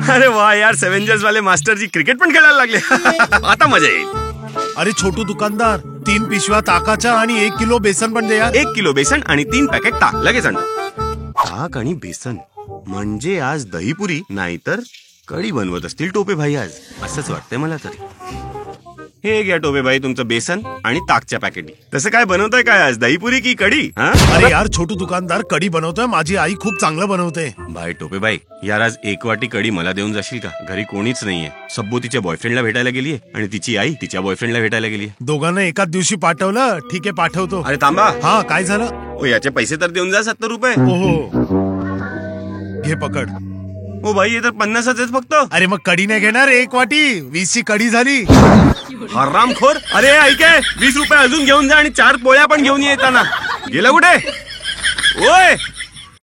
अरे वा यार, सेव्हेंजर्स वाले मास्टर जी क्रिकेट पण खेळायला लागले. आता मजा येईल. अरे छोटू दुकानदार, 3 पिशव्या ताकाच्या आणि 1 किलो बेसन पण दे यार. 1 किलो बेसन आणि 3 पॅकेट ताक लगेच आणतो. ताक आणि बेसन म्हणजे आज दहीपुरी नाहीतर कढी बनवत असतील टोपे भाई आज, असंच वाटतंय मला तरी. हे घ्या टोपे भाई तुमचं बेसन आणि ताकच्या पॅकेटी. तसं काय बनवताय काय आज, दहीपुरी की कढी? अरे यार छोटू दुकानदार, कढी बनवतोय. माझी आई खूप चांगलं बनवते. भाई टोपे भाई, यार आज 1 वाटी कढी मला देऊन जाशील का? घरी कोणीच नाहीये. सब्बू तिच्या बॉयफ्रेंडला भेटायला गेलीये आणि तिची आई तिच्या बॉयफ्रेंडला भेटायला गेलीये. दोघांना एकाच दिवशी पाठवलं. ठीक आहे, पाठवतो. अरे थांबा. हा, काय झालं? ओ याचे पैसे तर देऊन जा, 70 रुपये. ओहो, घे पकड. ओ भाई, हे तर 50च आहेत फक्त. अरे मग कढी नाही घेणार? 1 वाटी 20ची कढी झाली. हरामखोर. अरे ऐके, 20 रुपये अजून घेऊन जा आणि 4 पोळ्या पण घेऊन ये येताना. गेला कुठे? ओय